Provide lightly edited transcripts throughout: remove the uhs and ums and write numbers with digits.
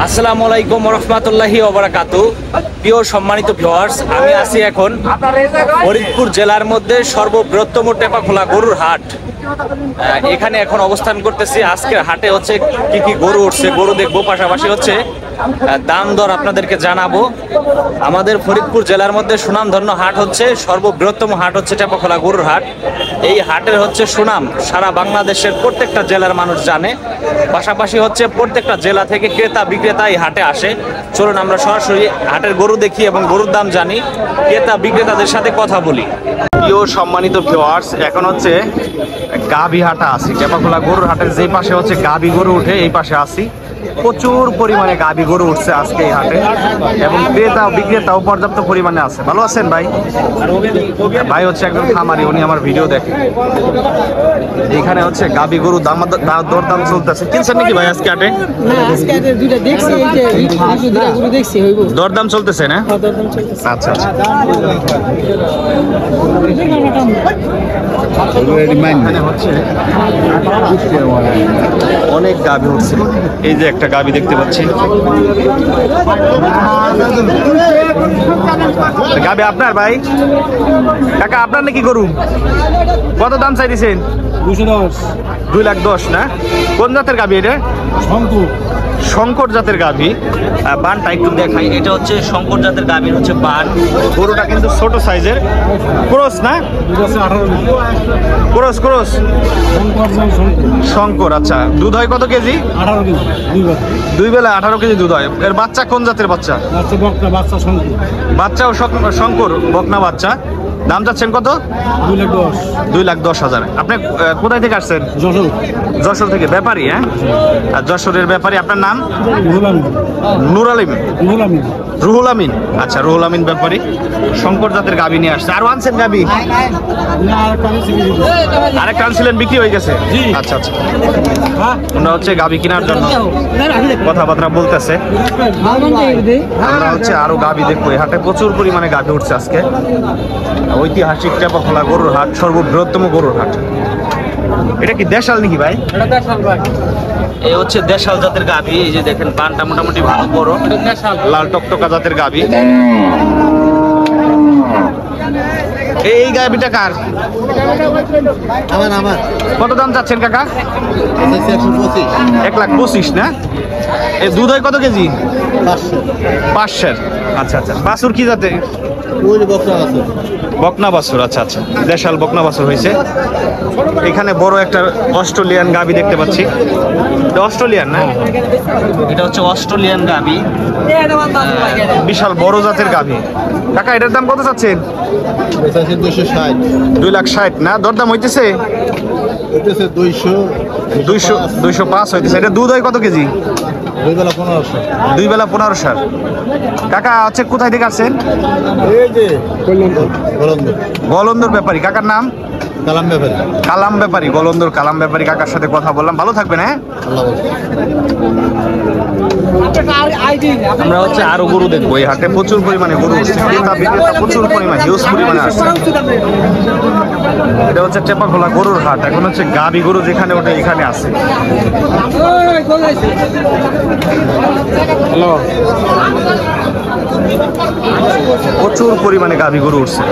আসসালামু আলাইকুম ওয়া রাহমাতুল্লাহি ওয়া বারাকাতুহু। প্রিয় সম্মানিত ভিউয়ার্স, আমি আছি এখন ফরিদপুর জেলার মধ্যে সর্ববৃহত্তম টেপাখোলা গরুর হাট। এখানে এখন অবস্থান করতেছি। আজকের হাটে হচ্ছে কি কি গরু উঠছে, গরু দেখবো, পাশাপাশি হচ্ছে দাম দর আপনাদেরকে জানাবো। আমাদের ফরিদপুর জেলার মধ্যে সুনামধন্য হাট হচ্ছে, সর্ববৃহত্তম হাট হচ্ছে টেপাখোলা গরুর হাট। এই হাটের হচ্ছে সুনাম সারা বাংলাদেশের প্রত্যেকটা জেলার মানুষ জানে। পাশাপাশি হচ্ছে প্রত্যেকটা জেলা থেকে ক্রেতা বিক্রেতা এই হাটে আসে। চলুন আমরা সরাসরি হাটের গরু দেখি এবং গরুর দাম জানি, ক্রেতা বিক্রেতাদের সাথে কথা বলি। প্রিয় সম্মানিত ভিউয়ার্স, এখন হচ্ছে গাভী হাটা আছি। টেপাখোলা গরুর হাটের যেই পাশে হচ্ছে গাভী গরু উঠে, এই পাশে আছি। প্রচুর পরিমাণে গাভী গরু উঠছে আজকে এই হাটে এবং ক্রেতা বিক্রেতাও পর্যাপ্ত পরিমাণে আছে। ভালো আছেন ভাই? ভাই হচ্ছে একজন খামারি, উনি আমার ভিডিও দেখে। এখানে হচ্ছে গাভী গরু দরদাম চলতেছে। কিনছেন নাকি ভাই আজকে হাটে? দরদাম চলতেছে না? আচ্ছা আচ্ছা। অনেক গাভী উঠছে। এই যে একটা গাভী দেখতে পাচ্ছি। গাভী আপনার ভাই? কাকা আপনার নাকি গরু? কত দাম চাইছেন? 2,10,000 না? কোন জাতের গাভী এটা? শঙ্কর জাতের গাভী। বানটা একটু দেখাই। এটা হচ্ছে শঙ্কর জাতের গাভীর হচ্ছে বান। গরুটা কিন্তু ছোট সাইজের। ক্রস না? ক্রস শঙ্কর। আচ্ছা, দুধ হয় কত কেজি? 18 কেজি। দুই বেলা 18 কেজি দুধ হয়। এর বাচ্চা কোন জাতের বাচ্চা? বাচ্চাও শঙ্কর বকনা বাচ্চা। দাম চাচ্ছেন কত? 2,10,000। আপনি কোথায় থেকে আসছেন? যশোর থেকে। ব্যাপারী? হ্যাঁ, যশোরের ব্যাপারী। আপনার নাম? রুহুল আমিন। আচ্ছা, রুহুল আমিন ব্যাপারী। শঙ্কর জাতের গাভী নিয়ে আসছে। আরো আনছেন গাভী? আরেকটা আনছিলেন, বিক্রি হয়ে গেছে? আচ্ছা আচ্ছা। ওনারা হচ্ছে গাভী কেনার জন্য কথাবার্তা বলতেছে। আমরা হচ্ছে আরো গাভী দেখবো। এই হাটে প্রচুর পরিমাণে গাভী উঠছে আজকে। ঐতিহাসিক টেপাখোলা গরুর হাট, সর্ববৃহত্তম গরুর হাট। এটা কি দেশাল নাকি ভাই? এই হচ্ছে দেশাল জাতের গাভী। এই যে দেখেন, পানটা মোটামুটি ভালো বড়, লাল টকটকা জাতের গাভী। এই গাভীটা কার? আমার। কত দাম চাচ্ছেন কাকা? 1,25,000 না? এই দুধ হয় কত কেজি? 500। আচ্ছা আচ্ছা। বাছুর কি জাতের? বকনা বাছুর। আচ্ছা আচ্ছা, দেশাল বকনা বাছুর হয়েছে। এখানে বড় একটা অস্ট্রেলিয়ান গাভী দেখতে পাচ্ছি। এটা অস্ট্রেলিয়ান না? এটা হচ্ছে অস্ট্রেলিয়ান গাভী, বিশাল বড় জাতের গাভী। কাকা এটার দাম কত চাচ্ছেন? 2,60,000 না? দরদাম হইতেছে? 205 হইতেছে। এটা দুধ হয় কত কেজি? 2 বেলা 1500। কাকা হচ্ছে কোথায় থেকে আসছেন? গলন্দর ব্যাপারী। কাকার নাম? কালাম ব্যাপারী। গলন্দর কালাম ব্যাপারী কাকার সাথে কথা বললাম। ভালো থাকবেন। হ্যাঁ, আমরা হচ্ছে আরো গরু দেখবো। এই হাটে প্রচুর পরিমাণে গরু উঠছে, ক্রেতা বিক্রেতা প্রচুর পরিমাণে, হিউজ পরিমাণে আসছে। এটা হচ্ছে টেপাখোলা গরুর হাট। এখন হচ্ছে গাভী গরু যেখানে ওঠে এখানে আছে। হ্যালো, প্রচুর পরিমাণে গাভী গরু উঠছে।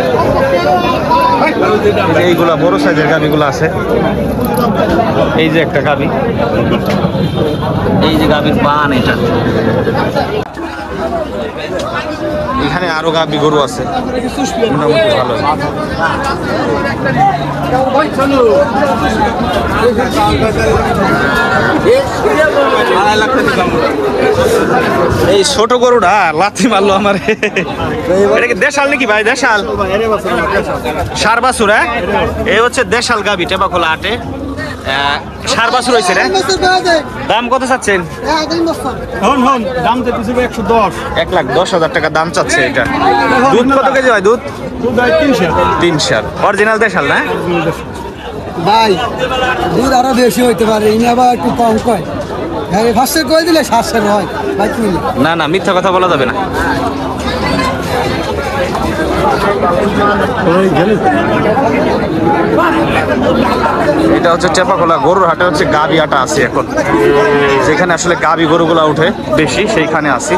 এইগুলা বড় সাইজের গাভীগুলো আছে। এই যে একটা গাভী, এই যে গাভীর পান। এটা এখানে আরো গাভী গরু আছে, মোটামুটি ভালো। এই ছোট গরুটা লাথি মারলো আমার। এটা কি দেশাল নাকি ভাই? দেশাল সার বাছুর। হ্যাঁ, এই হচ্ছে দেশাল গাভী টেপাখোলা হাটে। সার বাছুর হয়েছে রে। দাম কত চাচ্ছেন? দাম 1,10,000 টাকা দাম চাচ্ছে। এটা দুধ কত কেজি হয়? দুধ 300। অরিজিনাল দেশাল না ভাই? দুধ আরো বেশি হইতে পারে, ইনি আবার একটু কম কয়। ফার্স্টে কই দিলে 700 হয় ভাই। না না, মিথ্যা কথা বলা যাবে না। এটা হচ্ছে টেপাখোলা গরুর হাটে হচ্ছে গাবি আটা আছে এখন, যেখানে আসলে গাবি গরুগুলা উঠে বেশি সেইখানে আছি।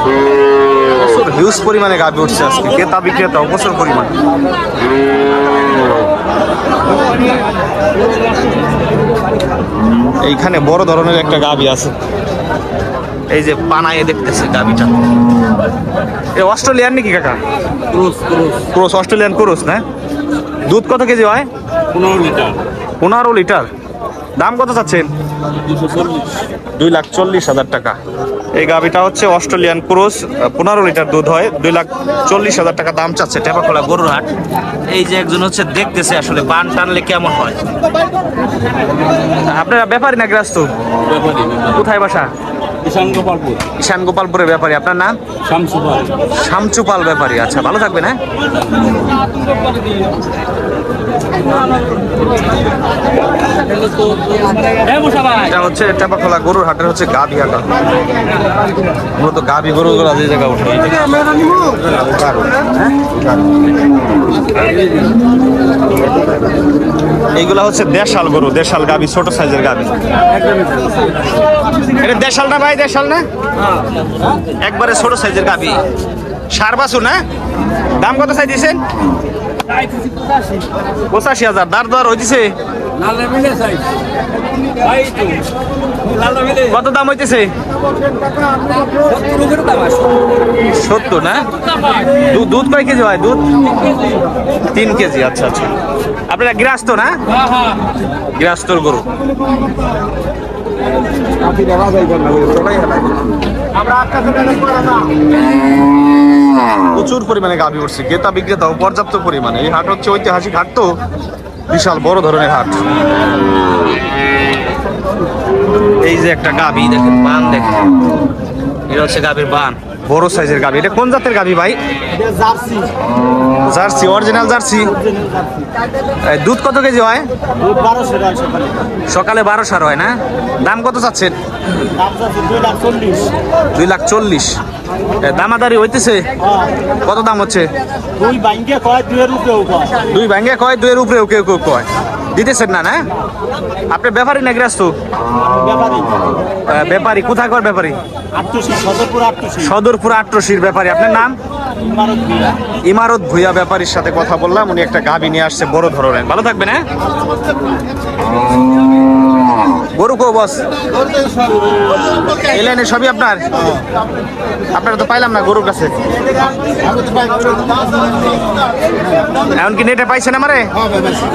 প্রচুর হিউজ পরিমাণে গাবি উঠছে আজকে, ক্রেতা বিক্রেতা প্রচুর পরিমাণ। এইখানে বড় ধরনের একটা গাবি আছে, এই যে পানায় দেখতেছে গাবিটা। এ অস্ট্রেলিয়ান নাকি কাকা? ক্রস, অস্ট্রেলিয়ান ক্রস না? দুধ কত কেজি হয়? 15 লিটার। 15 লিটার। দাম কত চাচ্ছেন? 2,40,000 টাকা। এই গাবিটা হচ্ছে অস্ট্রেলিয়ান ক্রস, 15 লিটার দুধ হয়, 2,40,000 টাকা দাম চাচ্ছে টেপাখোলা গরুর হাট। এই যে একজন হচ্ছে দেখতেছে আসলে বান টানলে কেমন হয়। আপনারা ব্যাপারী না গ্রাস্ত? কোথায় বাসা? ঈশান গোপালপুরের ব্যাপারী। আপনার নাম? শামচুপাল ব্যাপারী। আচ্ছা, ভালো থাকবেন। হ্যাঁ, এটা হচ্ছে টেপাখোলা গরুর হাটের হচ্ছে গাবি হাটা। মূলত গাবি গরুগুলো যে জায়গা উঠে, এইগুলা হচ্ছে দেশাল গরু, দেশাল গাবি, ছোট সাইজের গাবি। এটা দেশাল না ভাই? দেশাল না, একবারে ছোট সাইজের গাবি। সার বাছুর না? দাম কত চাই দিয়েছেন? 85,000। দার দর হইতেছে কত দাম হইতেছে? 70 না? দুধ কয় কেজি হয়? দুধ 3 কেজি। আচ্ছা আচ্ছা, আপনারা গৃহস্থ না? গৃহস্থর গরু। প্রচুর পরিমাণে গাভী উঠছে, ক্রেতা বিক্রেতাও পর্যাপ্ত পরিমাণে। এই হাট হচ্ছে ঐতিহাসিক হাট, তো বিশাল বড় ধরনের হাট। এই যে একটা গাভী দেখেন, বান দেখেন, এটা হচ্ছে গাভীর বান, বড় সাইজের গাভী। এটা কোন জাতের গাভী ভাই? Jersey, original jersey. দুধ কত কেজি হয়? সকালে 12 হয় না? দাম কত চাচ্ছেন? 2,40,000। দামাদারি হইতেছে? কত দাম হচ্ছে? 2 ভাঙ্গে কয় 2 এর উপরেও কেউ কেউ কয়। দিতেছেন না? না, আপনি ব্যাপারী না গৃহস্থ? ব্যাপারী। কোথায় কর ব্যাপারী? সদরপুর 88 ব্যাপারী। আপনার নাম? ইমারত ভুইয়া ব্যাপারীর সাথে কথা বললাম, উনি একটা গাভী নিয়ে আসছে বড় ধরনের। ভালো থাকবেন। হ্যাঁ, গরু কো বস? এই লাইনে সবই আপনার? আপনারা তো পাইলাম না গরুর কাছে। এমনকি নেটে পাইছেন আমারে?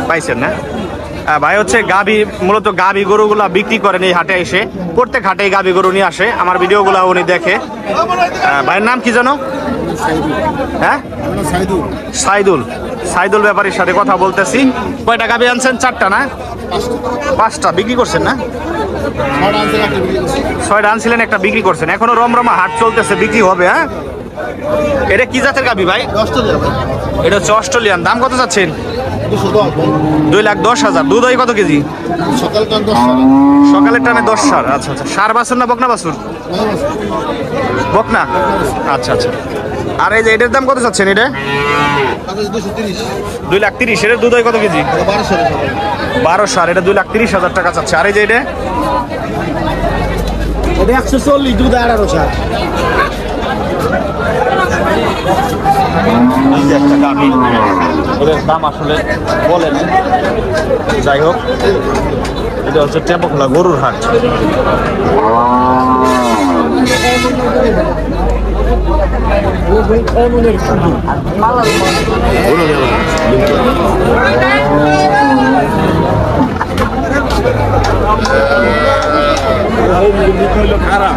পাইছেন না? ভাই হচ্ছে গাভী, মূলত গাভী গরুগুলা বিক্রি করেন এই হাটে এসে। প্রত্যেক হাটে গাভী গরু নিয়ে আসে, আমার ভিডিওগুলো উনি দেখে। ভাইয়ের নাম কি জানো? হ্যাঁ, সাইদুল। সাইদুল ব্যাপারীর সাথে কথা বলতেছি। কয়টা গাভী আনছেন? 4টা না? 5টা বিক্রি করছেন না? 6টা আনছিলেন, একটা বিক্রি করছেন। এখনো রমরমা হাট চলতেছে, বিক্রি হবে। হ্যাঁ, এটা কি জাতের গাভী ভাই? এটা হচ্ছে অস্ট্রেলিয়ান। দাম কত চাচ্ছেন? 2,10,000। দুধ হয় কত কেজি? সকালের টানে 10 সার। আচ্ছা আচ্ছা, সার বাছুর না বকনা বাছুর? বকনা। আচ্ছা আচ্ছা। আর এই যে এটার দাম কত চাচ্ছেন? এটা 2,30,000। এটার দুধ হয় কত কেজি? 12 সার। এটা 2,30,000 টাকা চাচ্ছে। আর এই যে এটা 140 দুধ 18 সার। একটা গাভী, এটার দাম আসলে বলে না। যাই হোক, এটা হচ্ছে টেপাখোলা গরুর হাট। খারাপ।